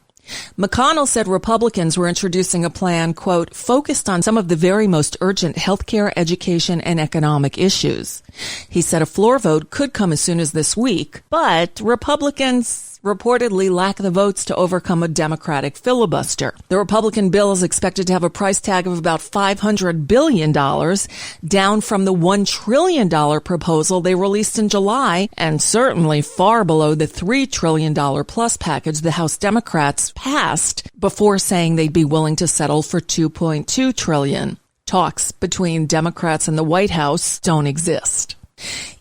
McConnell said Republicans were introducing a plan, quote, focused on some of the very most urgent healthcare, education, and economic issues. He said a floor vote could come as soon as this week, but Republicans reportedly lack the votes to overcome a Democratic filibuster. The Republican bill is expected to have a price tag of about $500 billion, down from the $1 trillion proposal they released in July, and certainly far below the $3 trillion plus package the House Democrats passed before saying they'd be willing to settle for $2.2 trillion. Talks between Democrats and the White House don't exist.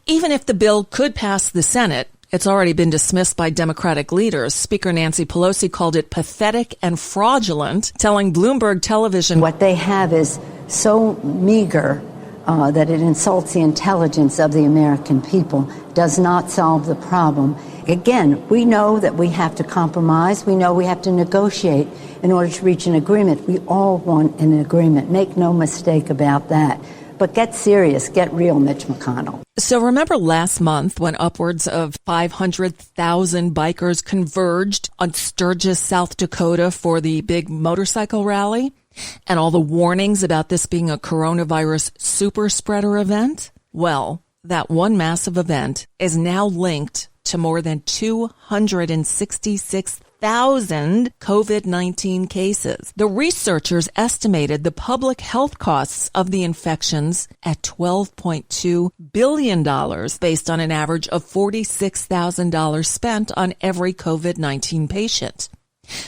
Even if the bill could pass the Senate, it's already been dismissed by Democratic leaders. Speaker Nancy Pelosi called it pathetic and fraudulent, telling Bloomberg Television, what they have is so meager that it insults the intelligence of the American people, does not solve the problem. Again, we know that we have to compromise. We know we have to negotiate in order to reach an agreement. We all want an agreement. Make no mistake about that. But get serious, get real, Mitch McConnell. So remember last month when upwards of 500,000 bikers converged on Sturgis, South Dakota for the big motorcycle rally? And all the warnings about this being a coronavirus super spreader event? Well, that one massive event is now linked to more than 266,000 COVID-19 cases. The researchers estimated the public health costs of the infections at $12.2 billion based on an average of $46,000 spent on every COVID-19 patient.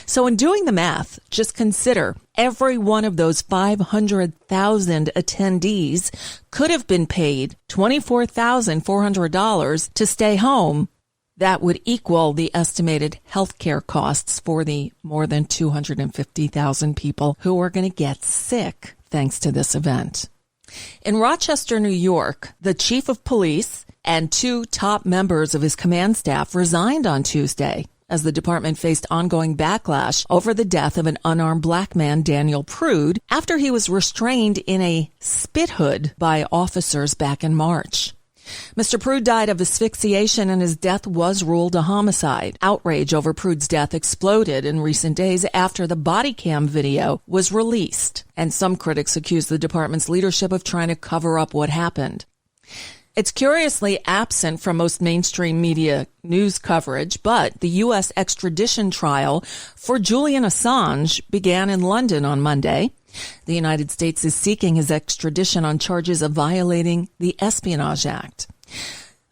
So in doing the math, just consider every one of those 500,000 attendees could have been paid $24,400 to stay home. That would equal the estimated healthcare costs for the more than 250,000 people who are going to get sick thanks to this event. In Rochester, New York, the chief of police and 2 top members of his command staff resigned on Tuesday as the department faced ongoing backlash over the death of an unarmed black man, Daniel Prude, after he was restrained in a spit hood by officers back in March. Mr. Prude died of asphyxiation and his death was ruled a homicide. Outrage over Prude's death exploded in recent days after the body cam video was released, and some critics accused the department's leadership of trying to cover up what happened. It's curiously absent from most mainstream media news coverage, but the U.S. extradition trial for Julian Assange began in London on Monday. The United States is seeking his extradition on charges of violating the Espionage Act.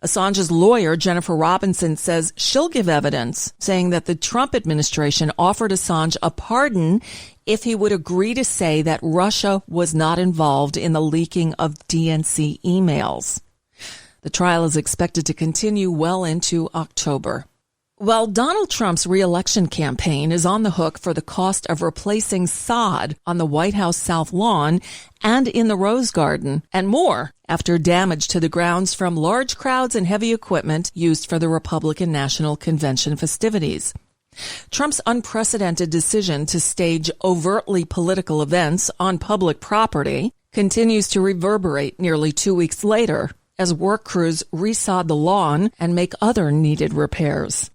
Assange's lawyer, Jennifer Robinson, says she'll give evidence, saying that the Trump administration offered Assange a pardon if he would agree to say that Russia was not involved in the leaking of DNC emails. The trial is expected to continue well into October. Well, Donald Trump's re-election campaign is on the hook for the cost of replacing sod on the White House South Lawn and in the Rose Garden, and more after damage to the grounds from large crowds and heavy equipment used for the Republican National Convention festivities. Trump's unprecedented decision to stage overtly political events on public property continues to reverberate nearly 2 weeks later as work crews resod the lawn and make other needed repairs.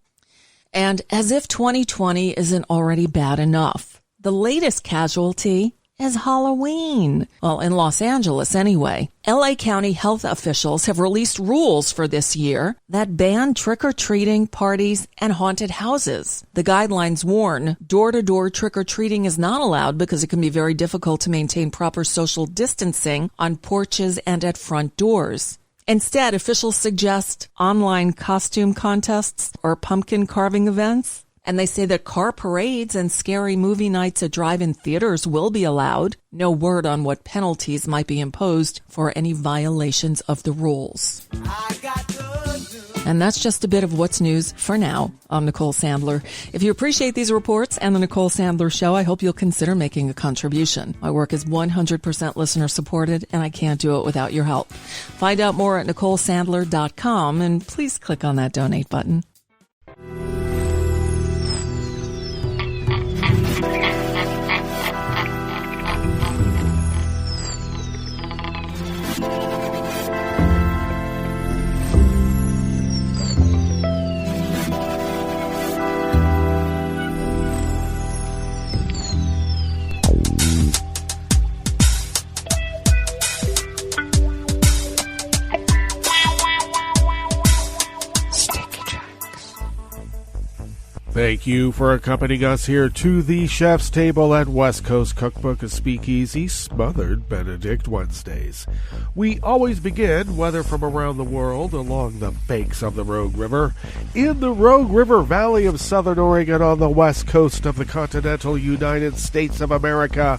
And as if 2020 isn't already bad enough, the latest casualty is Halloween. Well, in Los Angeles anyway. LA County health officials have released rules for this year that ban trick-or-treating, parties, and haunted houses. The guidelines warn door-to-door trick-or-treating is not allowed because it can be very difficult to maintain proper social distancing on porches and at front doors. Instead, officials suggest online costume contests or pumpkin carving events. And they say that car parades and scary movie nights at drive-in theaters will be allowed. No word on what penalties might be imposed for any violations of the rules. And that's just a bit of what's news for now. I'm Nicole Sandler. If you appreciate these reports and the Nicole Sandler Show, I hope you'll consider making a contribution. My work is 100% listener supported, and I can't do it without your help. Find out more at NicoleSandler.com, and please click on that donate button. Thank you for accompanying us here to the chef's table at West Coast Cookbook and Speakeasy, Smothered Benedict Wednesdays. We always begin, weather from around the world, along the banks of the Rogue River, in the Rogue River Valley of Southern Oregon on the west coast of the continental United States of America,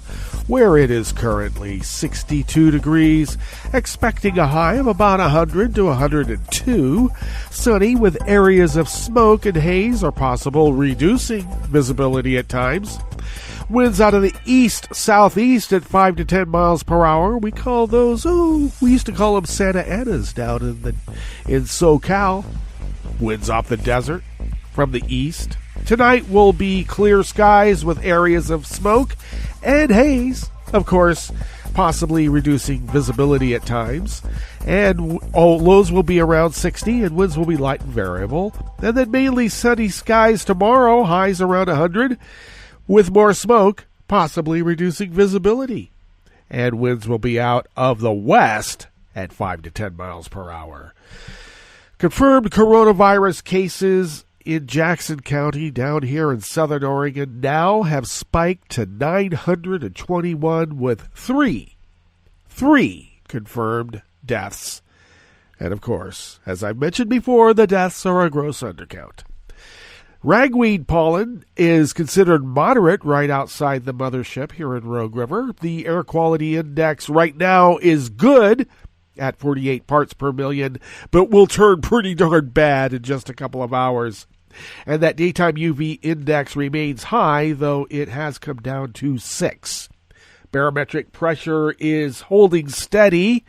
where it is currently 62 degrees, expecting a high of about 100 to 102, sunny with areas of smoke and haze are possible, reducing visibility at times. Winds out of the east-southeast at 5 to 10 miles per hour. We call those, we used to call them Santa Anas down in SoCal. Winds off the desert from the east. Tonight will be clear skies with areas of smoke and haze, of course, possibly reducing visibility at times. And lows will be around 60 and winds will be light and variable. And then mainly sunny skies tomorrow, highs around 100, with more smoke, possibly reducing visibility. And winds will be out of the west at 5 to 10 miles per hour. Confirmed coronavirus cases in Jackson County down here in southern Oregon now have spiked to 921 with three confirmed deaths. And of course, as I've mentioned before, the deaths are a gross undercount. Ragweed pollen is considered moderate right outside the mothership here in Rogue River. The air quality index right now is good at 48 parts per million, but will turn pretty darn bad in just a couple of hours. And that daytime UV index remains high, though it has come down to 6. Barometric pressure is holding steady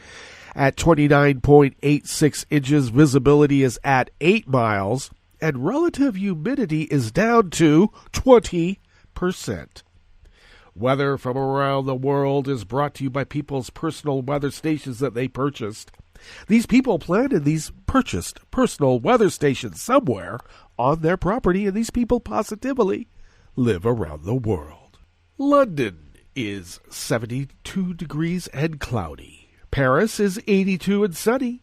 at 29.86 inches. Visibility is at 8 miles. And relative humidity is down to 20%. Weather from around the world is brought to you by people's personal weather stations that they purchased. These people planted these purchased personal weather stations somewhere on their property, and these people positively live around the world. London is 72 degrees and cloudy. Paris is 82 and sunny.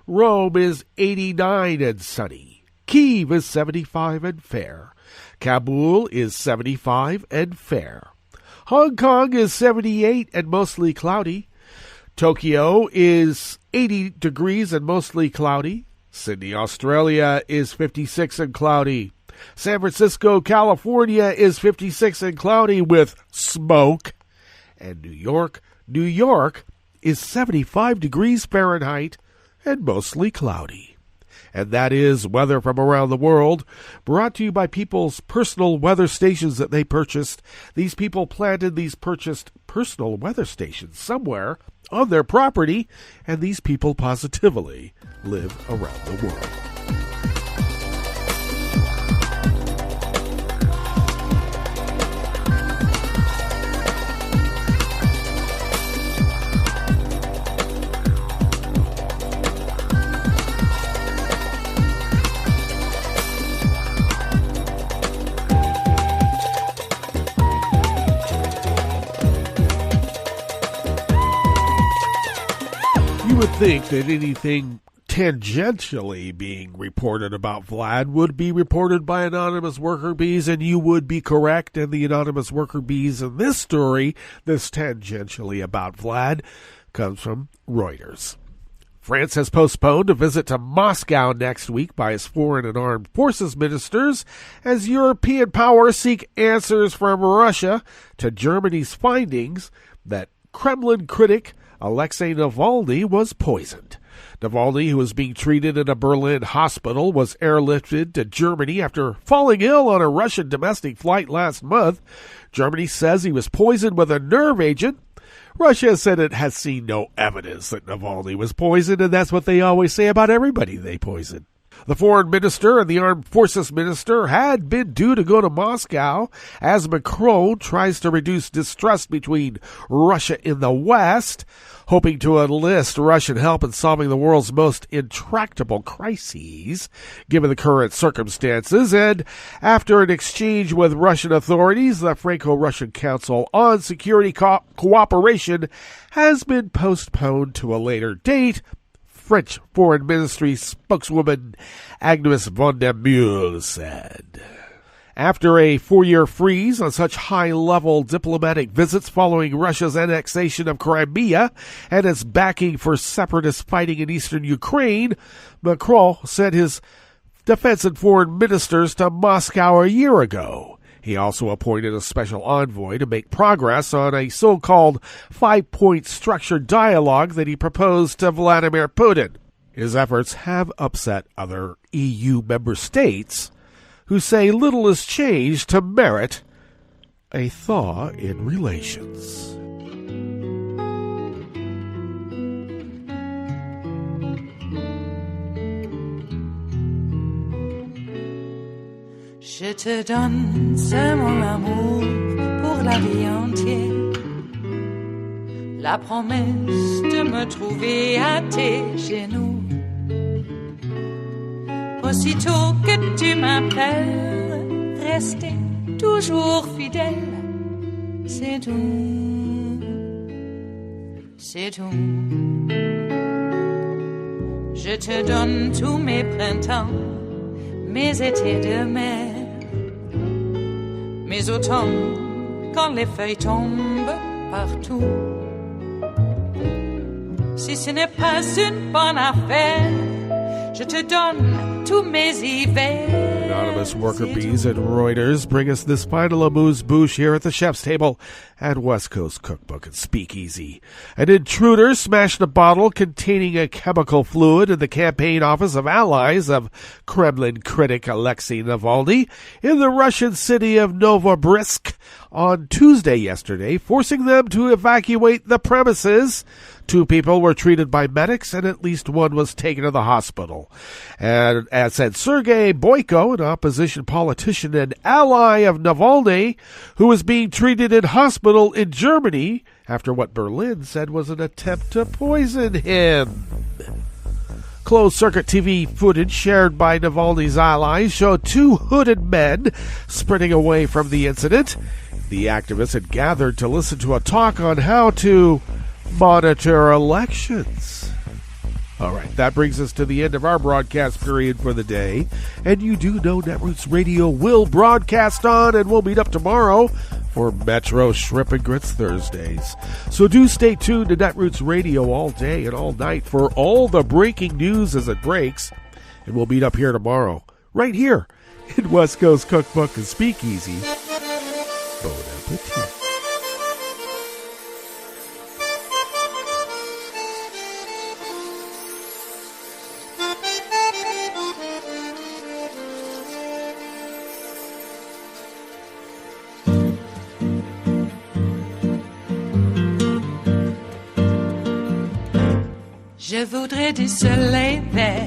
Rome is 89 and sunny. Kyiv is 75 and fair. Kabul is 75 and fair. Hong Kong is 78 and mostly cloudy. Tokyo is 80 degrees and mostly cloudy. Sydney, Australia is 56 and cloudy. San Francisco, California is 56 and cloudy with smoke. And New York is 75 degrees Fahrenheit and mostly cloudy. And that is weather from around the world, brought to you by people's personal weather stations that they purchased. These people planted these purchased personal weather stations somewhere on their property, and these people positively live around the world. would think that anything tangentially being reported about Vlad would be reported by anonymous worker bees, and you would be correct. And the anonymous worker bees in this story, this tangentially about Vlad, comes from Reuters. France has postponed a visit to Moscow next week by its foreign and armed forces ministers as European powers seek answers from Russia to Germany's findings that Kremlin critic Alexei Navalny was poisoned. Navalny, who was being treated in a Berlin hospital, was airlifted to Germany after falling ill on a Russian domestic flight last month. Germany says he was poisoned with a nerve agent. Russia said it has seen no evidence that Navalny was poisoned, and that's what they always say about everybody they poison. The foreign minister and the armed forces minister had been due to go to Moscow as Macron tries to reduce distrust between Russia in the West, hoping to enlist Russian help in solving the world's most intractable crises, given the current circumstances. And after an exchange with Russian authorities, the Franco-Russian Council on Security Cooperation has been postponed to a later date, French Foreign Ministry spokeswoman Agnes von der Meules said. After a 4-year freeze on such high-level diplomatic visits following Russia's annexation of Crimea and its backing for separatist fighting in eastern Ukraine, Macron sent his defense and foreign ministers to Moscow a year ago. He also appointed a special envoy to make progress on a so-called 5-point structured dialogue that he proposed to Vladimir Putin. His efforts have upset other EU member states, who say little has changed to merit a thaw in relations. Je te donne, c'est mon amour pour la vie entière. La promesse de me trouver à tes genoux. Aussitôt que tu m'appelles, rester toujours fidèle. C'est tout, c'est tout. Je te donne tous mes printemps, mes étés de mer. Mais automne, quand les feuilles tombent partout, si ce n'est pas une bonne affaire, je te donne tous mes hivers. Anonymous worker bees at Reuters bring us this final amuse-bouche here at the chef's table at West Coast Cookbook and Speakeasy. An intruder smashed a bottle containing a chemical fluid in the campaign office of allies of Kremlin critic Alexei Navalny in the Russian city of Novosibirsk on Tuesday yesterday, forcing them to evacuate the premises. 2 people were treated by medics, and at least 1 was taken to the hospital. And as said Sergei Boyko, an opposition politician and ally of Navalny, who was being treated in hospital in Germany after what Berlin said was an attempt to poison him. Closed-circuit TV footage shared by Navalny's allies showed 2 hooded men sprinting away from the incident. The activists had gathered to listen to a talk on how to monitor elections. All right, that brings us to the end of our broadcast period for the day. And you do know Netroots Radio will broadcast on, and we'll meet up tomorrow for Metro Shrimp and Grits Thursdays. So do stay tuned to Netroots Radio all day and all night for all the breaking news as it breaks. And we'll meet up here tomorrow, right here in West Coast Cookbook and Speakeasy. Bon appetit. Je voudrais du soleil vert,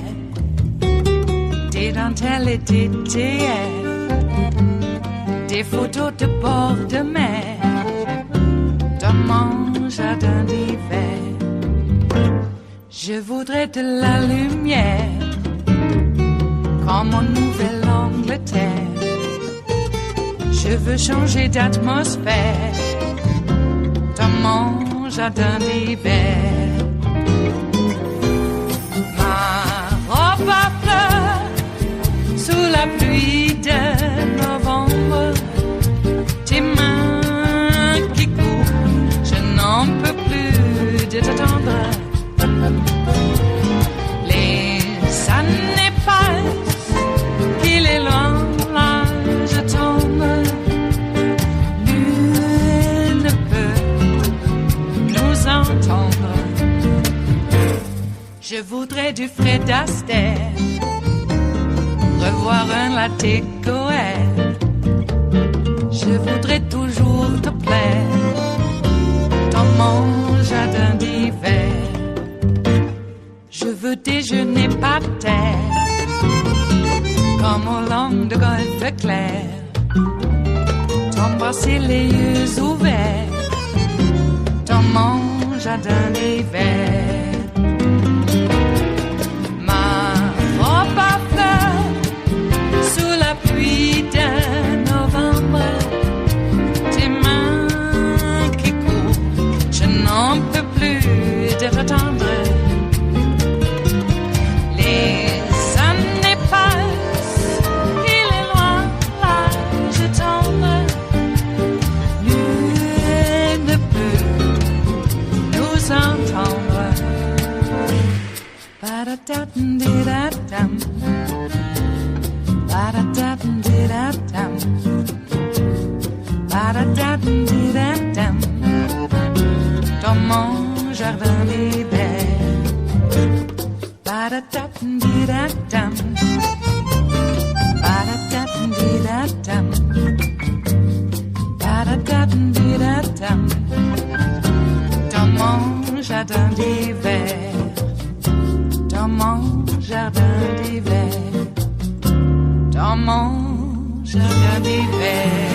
des dentelles et des théâtres, des photos de bord de mer, dans mon jardin d'hiver. Je voudrais de la lumière, comme en Nouvelle-Angleterre. Je veux changer d'atmosphère, dans mon jardin d'hiver. de t'attendre. Les années passent, qu'il est loin, l'âge tombe. Nul ne peut nous entendre. Je voudrais du Fred Astaire, revoir un latte Goël. Je voudrais toujours te plaire dans mon jardin d'hiver. Je veux déjeuner par terre comme au long de golfe clair, t'embrasser les yeux ouverts dans mon jardin d'hiver. Ma robe à fleurs sous la pluie de novembre, tes mains qui courent, je n'en peux plus de t'attendre. Les années passent, il est loin, l'âge tombe. Nul ne peut nous entendre. Ba-da-da-dum-di-da-dum. Ba-da-da-dum-di-da-dum. Ba-da-da-dum-di-da-dum. Dans mon jardin d'hiver. Ba-da-da-dum-di-da-dum. Ba-da-da-dum-di-da-dum. Ba-da-da-dum-di-da-dum. Dans mon jardin d'hiver. Dans mon jardin d'hiver. Dans mon jardin d'hiver.